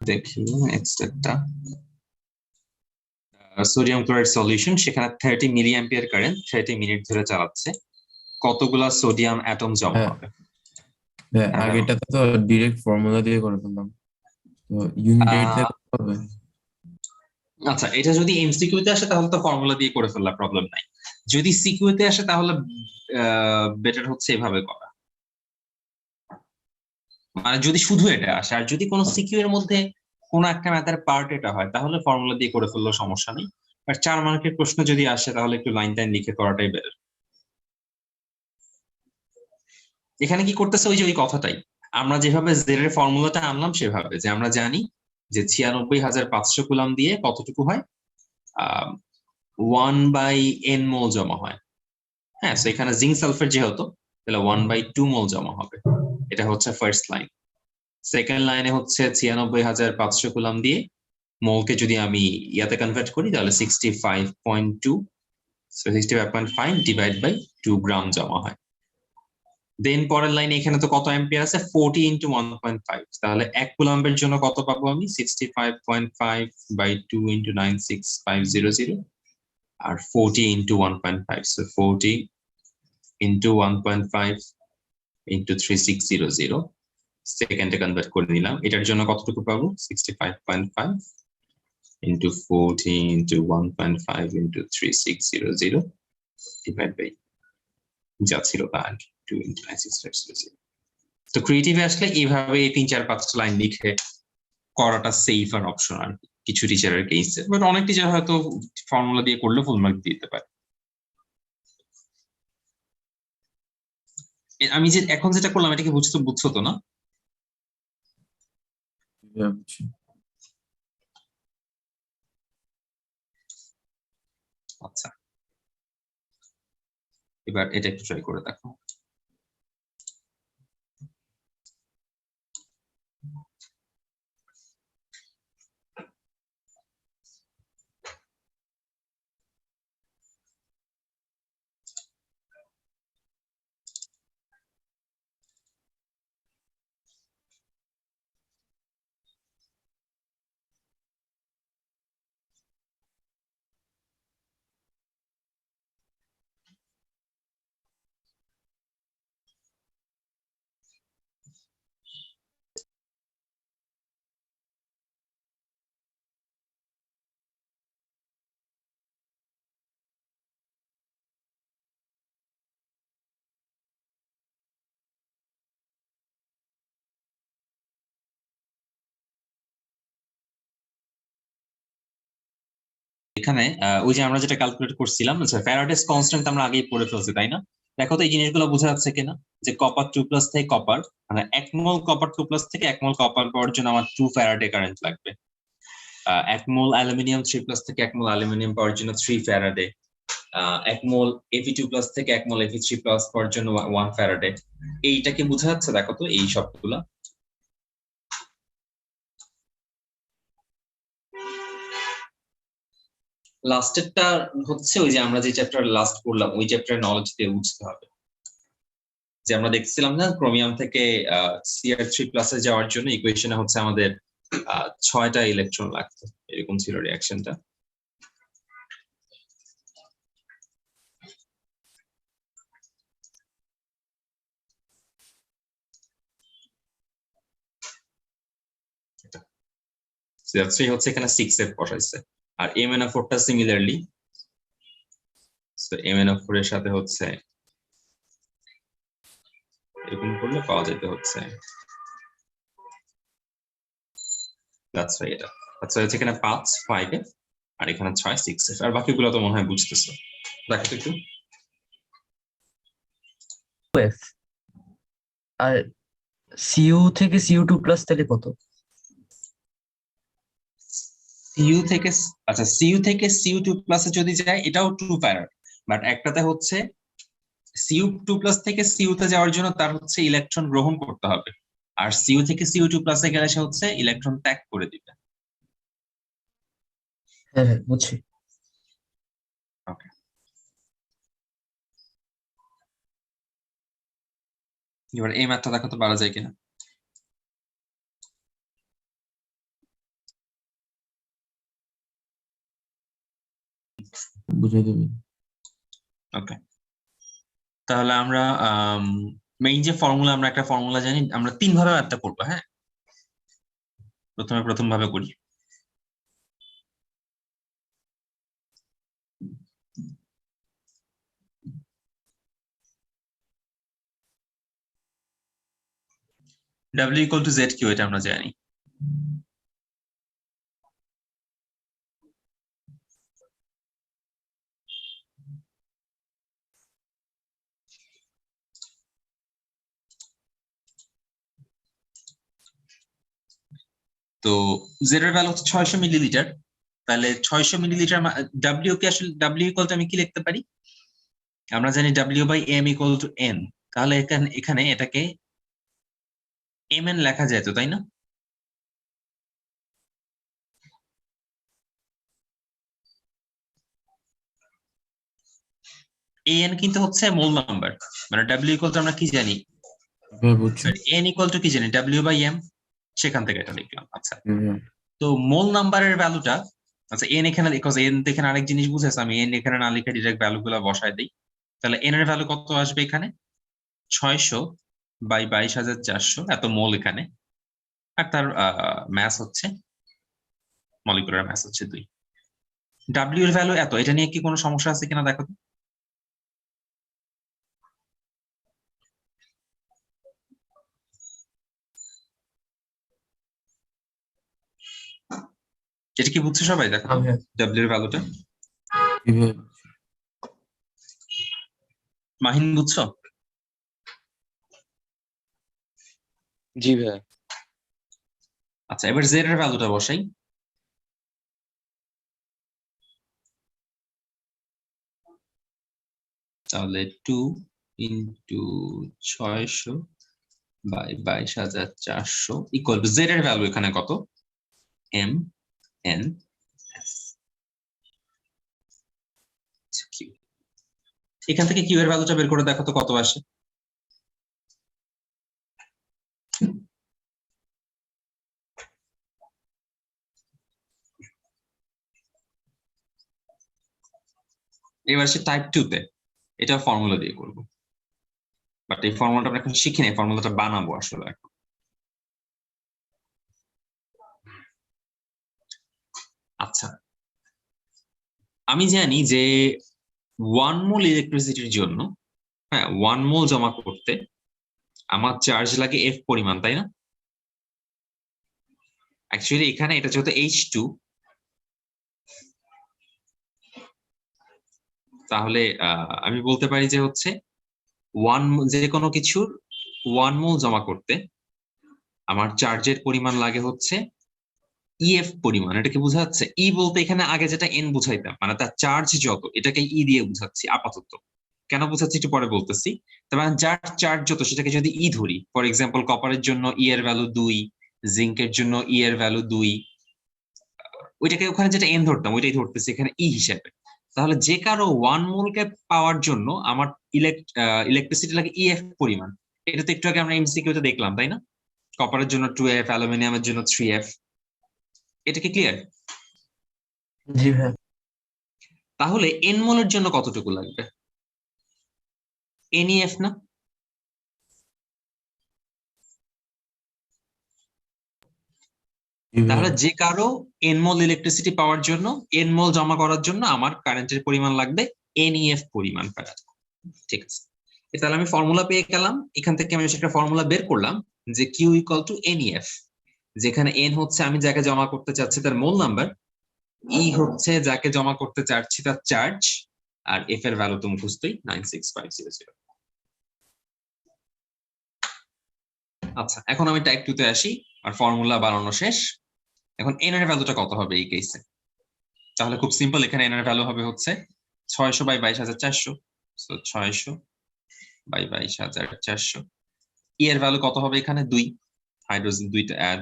দেখি নেক্সট একটা সোডিয়াম ক্লোরাইড সলিউশন, সেখানে 30 মিলি অ্যাম্পিয়ার কারেন্ট 30 মিনিট ধরে চালাচ্ছে, কতগুলা সোডিয়াম অ্যাটম জমা হ্যাঁ। হবে? আগেটা তো ডিরেক্ট ফর্মুলা দিয়ে করে ফেললাম, তো ইউনিট থেকে হবে। আচ্ছা, এটা যদি এমসিকিউ তে আসে তাহলে তো ফর্মুলা দিয়ে করে ফেললা, প্রবলেম নাই। যদি সিকিউ তে আসে তাহলে বেটার হচ্ছে এভাবে করা, মানে যদি শুধু এটা আসে। আর যদি কোনো সিকিউ এর মধ্যে কোনো একটা ম্যাথের পার্ট এটা হয় তাহলে ফর্মুলা দিয়ে করে ফেললেও সমস্যা নেই। আর 4 মার্কের প্রশ্ন যদি আসে তাহলে একটু লাইন টাইন লিখে করাটাই বেটার। এখানে কি করতেছে, ওই যে ওই কথাটাই, আমরা যেভাবে জেড এর ফর্মুলাটা আনলাম সেভাবে, যে আমরা জানি যে 96,500 কুলাম দিয়ে কতটুকু হয়, 1/n মোল জমা হয়। হ্যাঁ, তো এখানে জিঙ্ক সালফেট যেহেতু, তাহলে 1/2 মোল জমা হবে। এটা হচ্ছে ফার্স্ট লাইন। সেকেন্ড লাইনে হচ্ছে 96,500 কুলাম দিয়ে মোলকে যদি আমি ইয়াতে কনভার্ট করি তাহলে 65.2, 65.5 ডিভাইড বাই 2 গ্রাম জমা হয়। দেন পরের লাইনে এখানে তো কত অ্যাম্পিয়ার আছে, 40 ইন্টু 1.5, তাহলে 1 কুলাম্বের জন্য কত পাবো আমি, 65.5 বাই 2 ইন্টু 96500, আর 40 ইন্টু 1.5, সো 40 ইন্টু 1.5 ইন্টু 3600, সেকেন্ডে কনভার্ট করে নিলাম। এটার জন্য কতটুকু পাবো, 65.5 into 40 into 1.5 into 3600 divide by যা ছিল তা 2 ইন্টু 96500। তো ক্রিয়েটিভে আসলে এইভাবে 3-4-5 লাইন লিখে করাটা সেফ আর অপশন। আর কিছু টিচারের কেসে, বাট অনেক টিচার হয়তো ফর্মুলা দিয়ে করলে ফুল মার্ক দিতে পারে। আমি যে এখন যেটা করলাম এটা কি বুঝছো তো না? বুঝছি। আচ্ছা, এবার এটা একটু ট্রাই করে দেখো। এখানে ওই যে আমরা যেটা ক্যালকুলেট করছিলাম, আচ্ছা ফ্যারাডেস কনস্ট্যান্ট আমরা আগেই পড়ে ফেলছি তাই না? দেখো তো এই জিনিসগুলো বোঝা যাচ্ছে কিনা, যে কপার 2+ থেকে কপার, মানে 1 মোল কপার 2+ থেকে 1 মোল কপার পাওয়ার জন্য আমার 2 ফ্যারাডে কারেন্ট লাগবে। 1 মোল অ্যালুমিনিয়াম 3+ থেকে 1 মোল অ্যালুমিনিয়াম পাওয়ার জন্য 3 ফ্যারাডে। 1 মোল Fe2+ থেকে 1 মোল Fe3+ পাওয়ার জন্য 1 ফ্যারাডে। এইটাকে বোঝা যাচ্ছে, দেখো তো এই সবগুলা। লাস্টেরটা হচ্ছে ওই যে আমরা যে চ্যাপ্টার লাস্ট করলাম ওই চ্যাপ্টারের নলেজ দিয়ে বুঝতে হবে, যে আমরা দেখছিলাম না ক্রোমিয়াম থেকে Cr3+ যাওয়ার জন্য ইকুয়েশনে হচ্ছে আমাদের 6টা ইলেকট্রন লাগতো, এরকম ছিল রিঅ্যাকশনটা। Cr3 হচ্ছে এখানে 6 এর বসাইছে, আর MnO4টা সিমিলারলি MnO4 এর সাথে হচ্ছে এরকম করলে পাওয়া যেতে হচ্ছে দ্যাটস রাইট এটা। আচ্ছা হচ্ছে এখানে 5 5 আর এখানে 6 6 আর বাকিগুলো তো মনে হয় বুঝতেছো। দেখো তো একটু। এফ আর সিইউ থেকে সিইউ2 প্লাস তাহলে কত? সিইউ থেকে আচ্ছা সিইউ থেকে সিইউ2 প্লাসে যদি যায় এটাও 2 ফ্যারাড, বাট একটাতে হচ্ছে সিইউ2 প্লাস থেকে সিইউ তে যাওয়ার জন্য তার হচ্ছে ইলেকট্রন গ্রহণ করতে হবে, আর সিইউ থেকে সিইউ2 প্লাসে গেলে সে হচ্ছে ইলেকট্রন ত্যাগ করে দিবে। হ্যাঁ হ্যাঁ বুঝছি। ওকে, এবার এই ম্যাথটা দেখাতে পারা যায় কিনা। বুঝাই দেবে। ওকে, তাহলে আমরা মেইন যে ফর্মুলা, আমরা একটা ফর্মুলা জানি, আমরা 3 ভাবে ম্যাথটা করবো। হ্যাঁ, প্রথম ভাবে করি। W equal to Z Q, এটা আমরা জানি। তো জেড এর ভ্যালু হচ্ছে 600 মিলিলিটার। তাহলে 600 মিলিলিটার ডাব্লিউ কে আসলে ডাব্লিউ ইকুয়াল টু আমি কি লিখতে পারি? আমরা জানি W by M equal to N. তাহলে এখানে এটাকে এম এন লেখা যায় তো, তাই না? এন কিন্তু হচ্ছে মোল নাম্বার, মানে ডাব্লিউ ইকুয়াল টু আমরা কি জানি, বুঝছি। এন ইকুয়াল টু কি জানি, ডাব্লিউ বাই এম, সেখান থেকে এটা লিখলাম। আচ্ছা, হুম, তো মোল নাম্বারের ভ্যালুটা, আচ্ছা এন এখানে এন এখানে আরেক জিনিস বুঝেছে, আমি এন এখানে না লিখে ডিরেক্ট ভ্যালু গুলো বসায় দিই। তাহলে এন এর ভ্যালু কত আসবে এখানে? 600 বাই 22,400, এত মোল এখানে। আর তার ম্যাস হচ্ছে, মলিকুলার ম্যাস হচ্ছে 2। ডাব্লিউ এর ভ্যালু এত, এটা নিয়ে কি কোনো সমস্যা আছে কিনা দেখো তো। এটা কি বুঝছো সবাই? দেখো তো হ্যাঁ ডাব্লিউ এর ভ্যালুটা। কিভাবে? মাহিন বুঝছো? জি ভাইয়া। আচ্ছা, এবার জেড এর ভ্যালুটা বসাই। তাহলে 2 into 600 by 22,400 equal to Z এর ভ্যালু এখানে কত? M N S. এখান থেকে কিউ এর ভ্যালুটা বের করে দেখো তো কত আসে। এবার সে টাইপ 2 তে, এটা ফর্মুলা দিয়ে করবো, বাট এই ফর্মুলাটা আমরা এখন শিখি নাই, ফর্মুলাটা বানাবো আসলে এখন। আচ্ছা, আমি জানি যে 1 মোল ইলেকট্রিসিটির জন্য, হ্যাঁ 1 মোল জমা করতে আমার চার্জ লাগে এফ পরিমাণ, তাই না? অ্যাকচুয়ালি এখানে এটা যেহেতু H2, তাহলে আমি বলতে পারি যে হচ্ছে যে কোনো কিছুর 1 মোল জমা করতে আমার চার্জের পরিমাণ লাগে হচ্ছে ইএফ পরিমাণ। এটা কি বোঝা যাচ্ছে? ই বলতে এখানে আগে যেটা এন বুঝাইতাম, মানে তার চার্জ যত, এটাকে ই দিয়ে বুঝাচ্ছি আপাতত। কেন বুঝাচ্ছি একটু পরে বলতেছি। তবে যার চার্জ যত সেটাকে যদি ই ধরি, ফর এক্সাম্পল কপারের জন্য ই এর ভ্যালু 2, জিঙ্কের জন্য ই এর ভ্যালু 2, ওইটাকে ওখানে যেটা এন ধরতাম ওইটাই ধরতেছি এখানে ই হিসেবে। তাহলে যে কারো 1 মোলকে পাওয়ার জন্য আমার ইলেকট্রিসিটি লাগে ইএফ পরিমাণ। এটা তো একটু আগে আমরা এমসিকিউতে দেখলাম, তাই না? কপারের জন্য 2F, অ্যালুমিনিয়ামের জন্য 3F। এটা কি ক্লিয়ার? জি ভাইয়া। তাহলে এন মোলের জন্য কতটুকু লাগবে? এনইএফ না? তাহলে যে কারো এন মোল ইলেকট্রিসিটি পাওয়ার জন্য, এন মোল জমা করার জন্য আমার কারেন্টের পরিমাণ লাগবে NEF পরিমাণ পার atom। ঠিক আছে, তাহলে আমি ফর্মুলা পেয়ে গেলাম, এখান থেকে আমি একটা ফর্মুলা বের করলাম যে Q ইকুয়াল টু NEF, যেখানে N হচ্ছে আমি যাকে জমা করতে চাচ্ছি তার মোল নাম্বার, E হচ্ছে যাকে জমা করতে চাচ্ছি তার চার্জ, আর F এর ভ্যালু তো মুখস্থই 96500। আচ্ছা, এখন আমি টাইপ 2 তে আসি, আর ফর্মুলা বানানো শেষ। এখন N এর ভ্যালুটা কত হবে এই কেসে? তাহলে খুব সিম্পল, এখানে N এর ভ্যালু হবে হচ্ছে 600 বাই 22400, সো 600 বাই 22400। E এর ভ্যালু কত হবে এখানে? 2, হাইড্রোজেন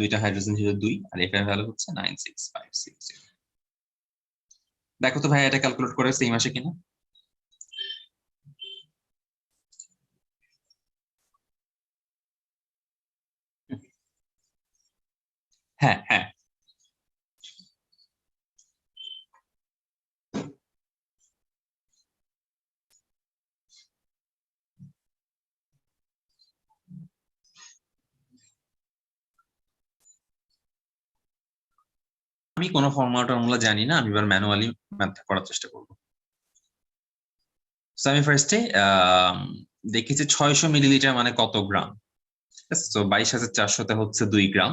দুইটা হাইড্রোজেন ছিল 2, আর F এর ভ্যালু হচ্ছে 96560। দেখো তো ভাই এটা ক্যালকুলেট করে সেম আসে কিনা। হ্যাঁ হ্যাঁ, আমি কোনো ফর্মুলা জানি না, আমি এবার ম্যানুয়ালি ম্যাথ করার চেষ্টা করব। সো আমি ফার্স্টে দেখি যে 600 মিলিলিটার মানে কত গ্রাম। তো 22400 তে হচ্ছে 2 গ্রাম,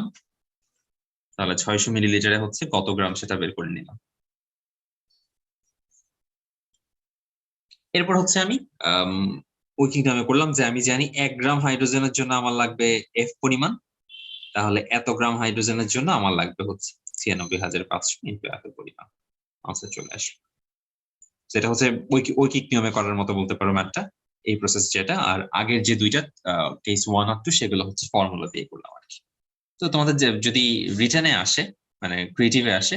তাহলে 600 মিলিলিটারে হচ্ছে কত গ্রাম সেটা বের করে নিলাম। এরপর হচ্ছে আমি ঐকিক নামে করলাম যে আমি জানি 1 গ্রাম হাইড্রোজেনের জন্য আমার লাগবে F পরিমাণ, তাহলে এত গ্রাম হাইড্রোজেনের জন্য আমার লাগবে হচ্ছে 96500 ইনটু এত পরিমাণ, আনসার চলে আসবে। সেটা হচ্ছে ঐকিক নিয়মে করার মতো বলতে পারো ম্যাথটা, এই প্রসেস যেটা। আর আগের যে দুইটা কেস 1 আর 2 সেগুলো হচ্ছে ফর্মুলা দিয়ে করলাম আর কি। তো তোমাদের যদি রিটার্নে আসে, মানে ক্রিয়েটিভে আসে,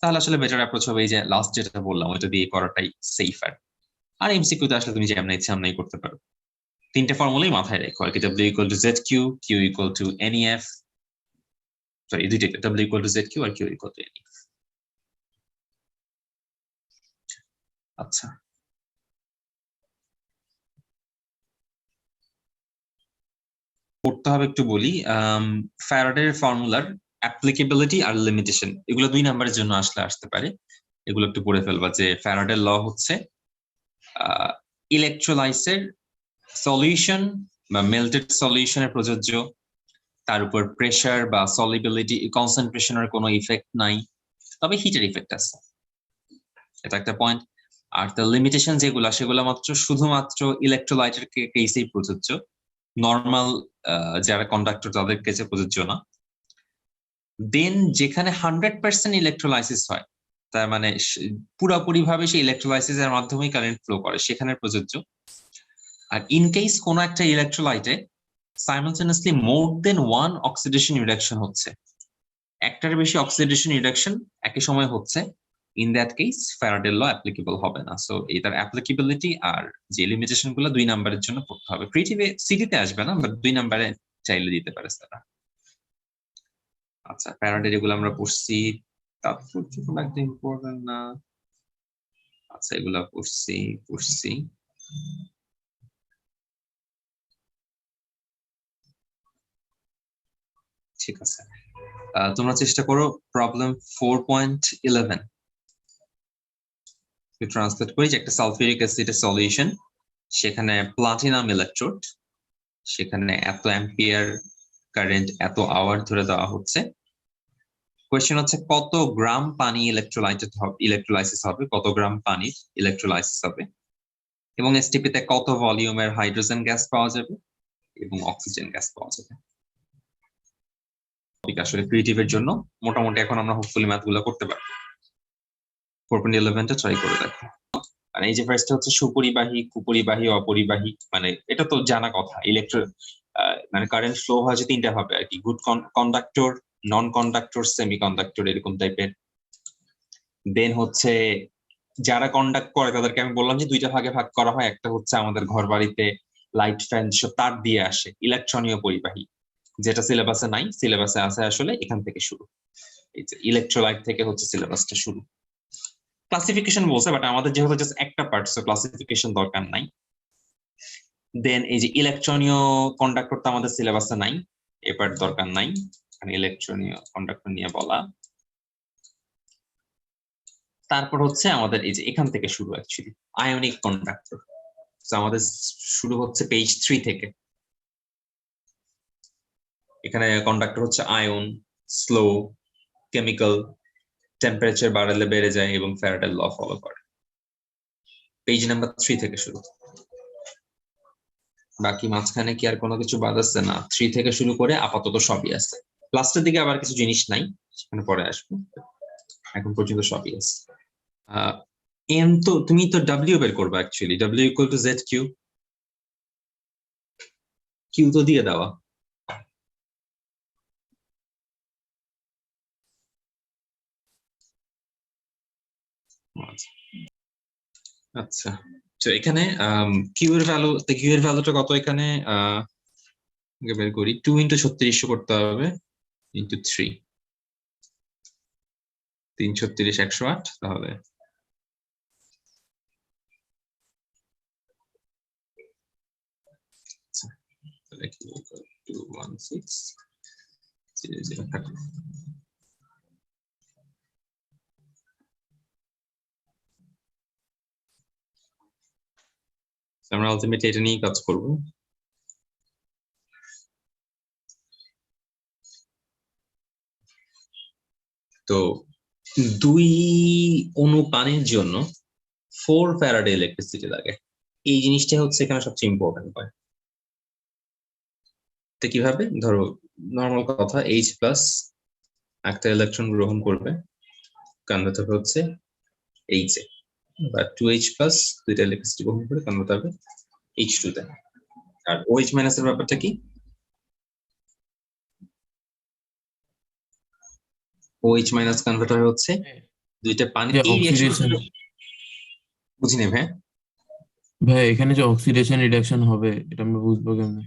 তাহলে আসলে বেটার অ্যাপ্রোচ হবে এই যে লাস্ট যেটা বললাম ওইটা দিয়ে করাটাই সেফার। আর এমসিকিউ তে আসলে তুমি যেমন ইচ্ছা আমরাই করতে পারো। তিনটে ফর্মুলাই মাথায় রেখো আর কি, W equal to ZQ, Q equal to NEF, sorry এই দুইটা, W ইকুয়াল টু ZQ আর Q ইকুয়াল টু NEF। আচ্ছা, পড়তে হবে একটু বলি। ফ্যারাডের ফর্মুলার অ্যাপ্লিকেবিলিটি আর লিমিটেশন, এগুলো 2 নাম্বারের জন্য আসতে পারে, এগুলো একটু পড়ে ফেলবা। যে ফ্যারাডের ল হচ্ছে ইলেকট্রোলাইসের সলিউশন বা মেল্টেড সলিউশনে প্রযোজ্য, তার উপর প্রেসার বা সলিবিলিটি কনসেন্ট্রেশনের কোনো ইফেক্ট নাই, তবে হিটের ইফেক্ট আছে, এটা একটা পয়েন্ট। আর তার লিমিটেশন যেগুলো সেগুলো শুধুমাত্র ইলেকট্রোলাইটের কেসেই প্রযোজ্য, নর্মাল যারা কন্ডাক্টর তাদের কাছে প্রযোজ্য না। দেন যেখানে 100% ইলেকট্রোলাইসিস হয়, তার মানে পুরোপুরি ভাবে সেই ইলেকট্রোলাইসিস এর মাধ্যমেই কারেন্ট ফ্লো করে, সেখানে প্রযোজ্য। আর ইন কেস কোন একটা ইলেকট্রোলাইটে simultaneously more than 1 oxidation reduction হচ্ছে, একটার বেশি অক্সিডেশন রিডাকশন একই সময় হচ্ছে, ইন দ্যাট কেস ফ্যারাডের ল অ্যাপ্লিকেবল হবে না। সো এটার অ্যাপ্লিকেবিলিটি আর যে লিমিটেশন গুলো 2 নাম্বারের জন্য পড়তে হবে। ক্রিয়েটিভে সিটিতে আসবে না, বাট 2 নাম্বারে চাইলে দিতে পারে তারা। আচ্ছা, ফ্যারাডে যেগুলো আমরা পড়ছি তাৎপর্য খুব একটা ইম্পর্টেন্ট না। আচ্ছা, এগুলা পড়ছি। ঠিক আছে, তোমরা চেষ্টা করো প্রবলেম 4.11 ট্রান্সলেট করি যে একটা সালফিউরিক অ্যাসিডের সলিউশন, সেখানে প্লাটিনাম ইলেকট্রোড, সেখানে এত অ্যাম্পিয়ার কারেন্ট এত আওয়ার ধরে দেওয়া হচ্ছে। কোয়েশ্চেন হচ্ছে কত গ্রাম পানি ইলেকট্রোলাইসিস হবে, কত গ্রাম পানির ইলেকট্রোলাইসিস হবে, এবং এসটিপি তে কত ভলিউমের হাইড্রোজেন গ্যাস পাওয়া যাবে এবং অক্সিজেন গ্যাস পাওয়া যাবে। আসলে ক্রিয়েটিভের জন্য মোটামুটি এখন আমরা হোপফুলি ম্যাথ গুলো করতে পারবো। 4.11টা ট্রাই করে দেখো। আর এই যে ফার্স্ট হচ্ছে সুপরিবাহী, কুপরিবাহী, অপরিবাহী, মানে এটা তো জানা কথা। মানে কারেন্ট ফ্লো হয় যে 3টা হবে আর কি, গুড কন্ডাক্টর, নন কন্ডাক্টর, সেমি কন্ডাক্টর, এরকম টাইপের। দেন হচ্ছে যারা কন্ডাক্ট করে তাদেরকে আমি বললাম যে 2টা ভাগে ভাগ করা হয়, একটা হচ্ছে আমাদের ঘর বাড়িতে লাইট ফ্যান সব তার দিয়ে আসে, ইলেকট্রনীয় পরিবাহী, যেটা সিলেবাসে নাই, সিলেবাসে আছে আসলে এখান থেকে শুরু, এই যে ইলেকট্রোলাইট থেকে হচ্ছে সিলেবাসটা শুরু। ক্লাসিফিকেশন বলছে, বাট আমাদের যেহেতু জাস্ট একটা পার্ট, সো ক্লাসিফিকেশন দরকার নাই। দেন এই যে ইলেকট্রনীয় কন্ডাক্টর তো আমাদের সিলেবাসে নাই, এ পার্ট দরকার নাই, কারণ ইলেকট্রনীয় কন্ডাক্টর নিয়ে বলা। তারপর হচ্ছে আমাদের এই যে এখান থেকে শুরু অ্যাকচুয়ালি আয়নিক কন্ডাক্টর। আমাদের শুরু হচ্ছে পেজ 3 থেকে। এখানে কন্ডাক্টর হচ্ছে আয়ন, স্লো, কেমিক্যাল, টেম্পারেচার বাড়ালে বেড়ে যায় এবং ফ্যারাডের ল ফলো করে। পেজ নাম্বার 3 থেকে শুরু। বাকি মাঝখানে কি আর কোনো কিছু বাদ আছে? না, 3 থেকে শুরু করে আপাতত সবই আছে। লাস্টের দিকে আবার কিছু জিনিস নাই, সেখানে পরে আসবো। এখন পর্যন্ত সবই আছে। এম তো তুমি তো ডাব্লিউ বের করবে actually, W equal to Z Q. Q তো দিয়ে দেওয়া। আচ্ছা, তো এখানে কিউ এর ভ্যালু, কিউ এর ভ্যালুটা কত এখানে? বের করি, 2 ইন্টু 3600 করতে হবে ইন্টু 3, 3 36 108, তাহলে তাহলে কি 21600। আমরা আলটিমেটলি এটা নিয়ে কাজ করব। তো 2 অণু পানির জন্য 4 ফ্যারাডে ইলেকট্রিসিটি লাগে। এই জিনিসটা হচ্ছে এখানে সবচেয়ে ইম্পর্টেন্ট পয়েন্ট। তো কিভাবে? ধরো নর্মাল কথা, H প্লাস একটা ইলেকট্রন গ্রহণ করবে, কনভার্ট হবে হচ্ছে H এ, বা 2H প্লাস দুইটা ইলেকট্রিসিটি গ্রহণ করে কনভার্ট হবে H2 তে। আর OH মাইনাস এর ব্যাপারটা কি? OH মাইনাস কনভার্টার হচ্ছে দুইটা পানি, যে এই অক্সিডেশন, রিঅ্যাকশন বুঝি নেবে। হ্যাঁ, ভাই এখানে যে অক্সিডেশন রিডাকশন হবে এটা আমরা বুঝবো কেমনে?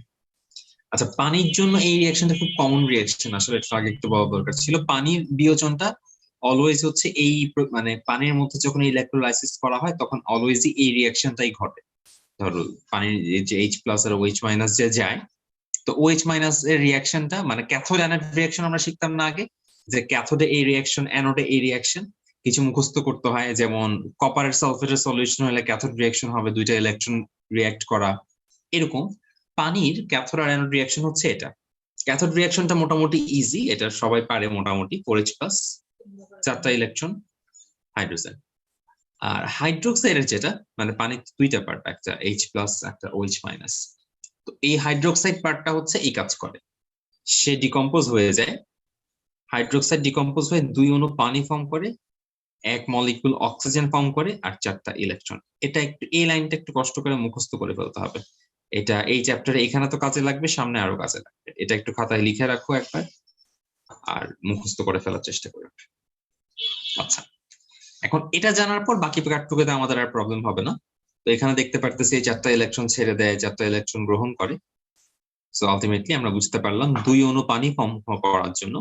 আচ্ছা, পানির জন্য এই রিঅ্যাকশনটা খুব কমন রিঅ্যাকশন, আসলে এটা আগে একটু বলা দরকার ছিল। পানির বিয়োজনটা অলওয়েজ হচ্ছে এই মানে পানির মধ্যে যখন ইলেকট্রোলাইসিস করা হয় তখন অলওয়েজই এই রিঅ্যাকশনটাই ঘটে। ধরো পানির যে H প্লাস আর OH মাইনাস যে যায়, তো OH মাইনাস এর রিঅ্যাকশনটা মানে ক্যাথোড অ্যানোড রিঅ্যাকশন আমরা শিখতাম না আগে, যে ক্যাথোডে এই রিঅ্যাকশন, অ্যানোডে এই রিঅ্যাকশন, কিছু মুখস্থ করতে হয়। যেমন কপারের সালফেটের সলিউশন হলে ক্যাথোড রিঅ্যাকশন হবে, দুইটা ইলেকট্রন রিঅ্যাক্ট করা, এরকম। পানির ক্যাথোড আর অ্যানোড রিঅ্যাকশন হচ্ছে এটা। ক্যাথোড রিঅ্যাকশনটা মোটামুটি ইজি, এটা সবাই পারে মোটামুটি, 4H প্লাস, 4টা ইলেকট্রন, হাইড্রোজেন। আর হাইড্রোক্সাইডের যেটা মানে পানির দুইটা পার্ট, একটা H প্লাস একটা OH মাইনাস। তো এই হাইড্রোক্সাইড পার্টটা হচ্ছে এই কাজ করে, সে ডিকম্পোজ হয়ে যায়। হাইড্রোক্সাইড ডিকম্পোজ হয়ে 2 অণু পানি ফর্ম করে, 1 মলিকুল অক্সিজেন ফর্ম করে, আর 4টা ইলেকট্রন। এটা একটু, এই লাইনটা একটু কষ্ট করে মুখস্থ করে ফেলতে হবে। এটা এই চ্যাপ্টারে এখানে তো কাজে লাগবে, সামনে আরো কাজে লাগবে। এটা একটু খাতায় লিখে রাখো একবার, আর মুখস্থ করে ফেলার চেষ্টা করো। আচ্ছা, এখন এটা জানার পর বাকি পার্টটুকুতে আমাদের আর প্রবলেম হবে না। তো এখানে দেখতে পারতেছি এই 4টা ইলেকট্রন ছেড়ে দেয়, 4টা ইলেকট্রন গ্রহণ করে। সো আলটিমেটলি আমরা বুঝতে পারলাম 2 অণু পানি ফর্ম করার জন্য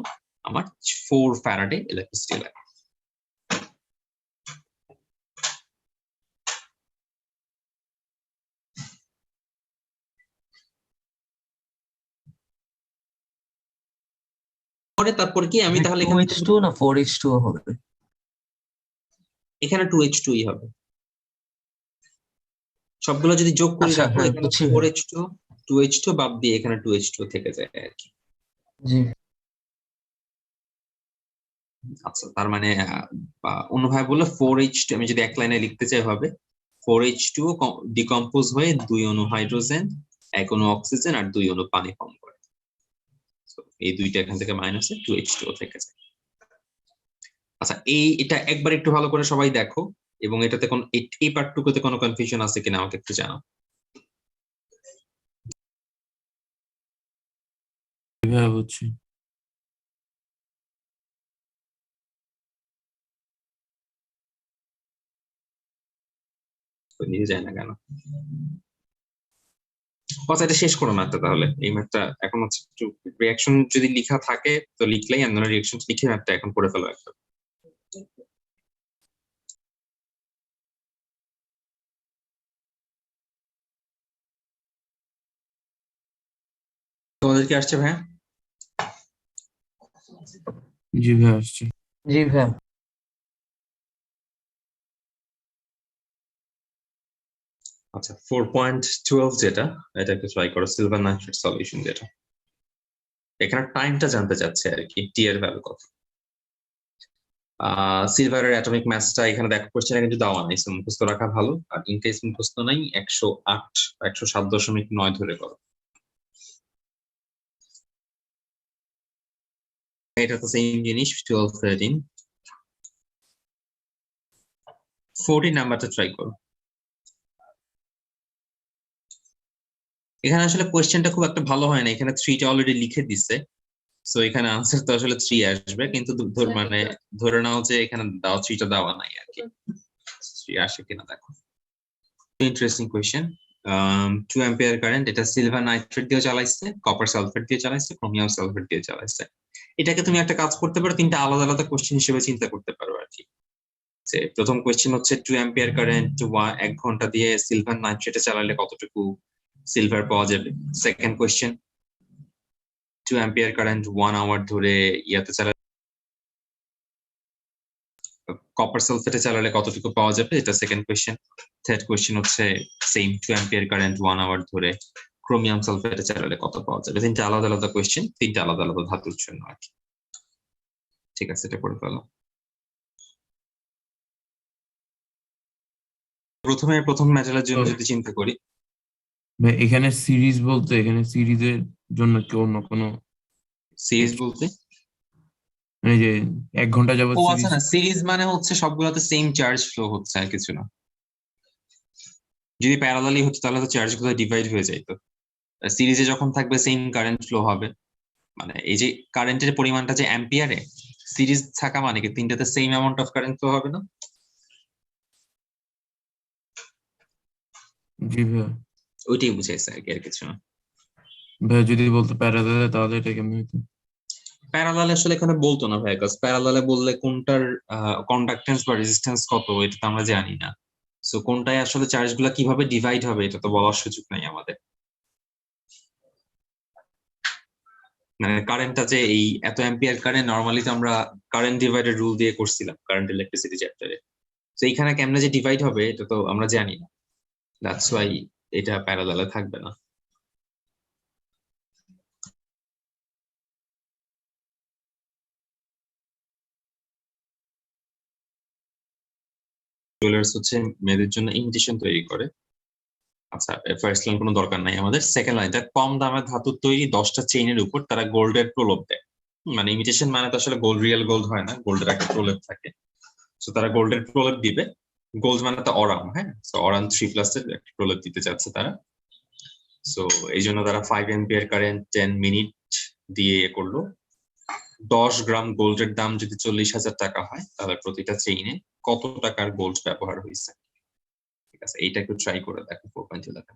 আমার 4 ফ্যারাডে ইলেকট্রিসিটি লাগে। পরে তারপর কি আমি তাহলে এখানে 2H2 না 4H2 হবে? এখানে 2H2 হবে। সবগুলো যদি যোগ করি আচ্ছা, রাখো, হ্যাঁ এখানে বুঝছি। 4H2, 2H2 বাদ দিয়ে এখানে 2H2 থেকে যায় আর কি। জি। আচ্ছা, তার মানে অন্যভাবে বললে 4H2 আমি যদি এক লাইনে লিখতে চাই হবে 4H2 ডিকম্পোজ হয়ে 2 অণু হাইড্রোজেন, 1 অণু অক্সিজেন আর 2 অণু পানি ফর্ম করে। এই দুইটা এখান থেকে মাইনাসে 2H2 থেকে যায়। আচ্ছা, এটা একবার একটু ভালো করে সবাই দেখো, এবং এটাতে কোন এই পার্টটুকুতে কোনো কনফিউশন আছে কিনা আমাকে একটু জানাও। কিভাবে বুঝছি? নিয়ে যায় না কেন? কথা, এটা শেষ করো ম্যাথটা তাহলে। এই ম্যাথটা এখন হচ্ছে একটু রিয়াকশন যদি লেখা থাকে তো লিখলেই, আর রিয়াকশন লিখে ম্যাথটা এখন করে ফেলো একটা। তোমাদের কি আসছে ভাইয়া? জি ভাই আসছে। জি ভাইয়া। আচ্ছা 4.12 যেটা এটা একটু ট্রাই করো, সিলভার নাইট্রেট সলিউশন যেটা। এখানে টাইমটা জানতে চাচ্ছে আর কি, টি এর ভ্যালু কত। সিলভারের অ্যাটমিক ম্যাসটা এখানে দেখো কোশ্চেনে কিন্তু দেওয়া নাই, সো মুখস্থ রাখা ভালো। আর ইন কেস মুখস্থ নাই 108 107.9 ধরে করো। এটা তো সেম জিনিস 12 13 14 নাম্বারটা ট্রাই করো। এখানে আসলে কোয়েশ্চেনটা খুব একটা ভালো হয় না, এখানে 3টা অলরেডি লিখে দিছে, সো এখানে আনসার তো আসলে 3 আসবে, কিন্তু মানে ধরে নাও যে এখানে 3টা দেওয়া নাই আর কি, 3 আসে কিনা দেখো। Interesting question. 2 অ্যাম্পিয়ার কারেন্ট, এটা সিলভার নাইট্রেট দিয়ে চালাইছে, কপার সালফেট দিয়ে চালাইছে, ক্রোমিয়াম সালফেট দিয়ে চালাইছে। এটাকে তুমি একটা কাজ করতে পারো, 3টা আলাদা আলাদা কোয়েশ্চেন হিসেবে চিন্তা করতে পারো আর কি। যে প্রথম কোয়েশ্চেন হচ্ছে 2 অ্যাম্পিয়ার কারেন্ট 1 ঘন্টা দিয়ে সিলভার নাইট্রেটে চালালে কতটুকু সিলভার পাওয়া যাবে। Second question 2 ampere current 1 hour ধরে ইয়াতে চালালে, কপার সালফেটে চালালে কতটুকু পাওয়া যাবে, এটা সেকেন্ড কোয়েশ্চেন। থার্ড কোয়েশ্চেন হচ্ছে সেম 2 অ্যাম্পিয়ার কারেন্ট 1 আওয়ার ধরে ক্রোমিয়াম সালফেটে চালালে কত পাওয়া যাবে। 3টা আলাদা আলাদা কোয়েশ্চেন, 3টা আলাদা আলাদা ধাতুর জন্য আর কি। ঠিক আছে, এটা করে ফেলো। প্রথম মেটালের জন্য যদি চিন্তা করি, ভাই এখানে সিরিজ বলতে এখানে সিরিজের জন্য কি অন্য কোনো সিরিজ বলতে মানে যে 1 ঘন্টা যাবত ও আচ্ছা সিরিজ না, সিরিজ মানে হচ্ছে সবগুলোতে সেম চার্জ ফ্লো হচ্ছে আর কিছু না। যদি প্যারালালি হতো তাহলে তো চার্জ গুলো ডিভাইড হয়ে যাইতো। সিরিজে যখন থাকবে সেম কারেন্ট ফ্লো হবে, মানে এই যে কারেন্টের পরিমাণটা যে অ্যাম্পিয়ারে, সিরিজ থাকা মানে কি 3টাতে same amount of current flow হবে না। জি ভাইয়া। ওইটাই বুঝাইছে আর কি, আর কিছু না। ভাইয়া যদি বলতে প্যারালালে তাহলে এটা কেমন হইতো? প্যারালালে আসলে এখানে বলতো না ভাই, কাজ প্যারালালে বললে কোনটার কন্ডাক্টেন্স বা রেজিস্ট্যান্স কত এটা তো আমরা জানি না। সো কোনটায় আসলে চার্জ গুলা কিভাবে ডিভাইড হবে এটা তো বলার সুযোগ নাই আমাদের। মানে কারেন্টটা যে এই এত অ্যাম্পিয়ার কারেন্ট, নরমালি তো আমরা কারেন্ট ডিভাইডের রুল দিয়ে করছিলাম কারেন্ট ইলেকট্রিসিটি চ্যাপ্টারে। তো এইখানে কেমনে যে ডিভাইড হবে এটা তো আমরা জানি না, দ্যাটস ওয়াই এটা প্যারালালে থাকবে না। জুয়েলার্স হচ্ছে মেয়েদের জন্য ইমিটেশন তৈরি করে। আচ্ছা, ফার্স্ট লাইন কোনো দরকার নাই আমাদের। সেকেন্ড লাইনটা কম দামের ধাতুর তৈরি 10টা চেইনের উপর তারা গোল্ডের প্রলোভ দেয়। মানে ইমিটেশন মানে তো আসলে গোল্ড রিয়েল গোল্ড হয় না, গোল্ডের একটা প্রলেপ থাকে। তো তারা গোল্ডের প্রলেপ দিবে। গোল্ড মানে তো অরাম, হ্যাঁ, তো অরাম 3+ এর একটা প্রলেপ দিতে চাচ্ছে তারা। সো এই জন্য তারা 5 অ্যাম্পিয়ার কারেন্ট 10 মিনিট দিয়ে করলো। 10 গ্রাম গোল্ডের দাম যদি 40,000 টাকা হয় তাহলে প্রতিটা চেইনে কত টাকার গোল্ড ব্যবহার হয়েছে। ঠিক আছে, এইটা একটু ট্রাই করে দেখো 4.11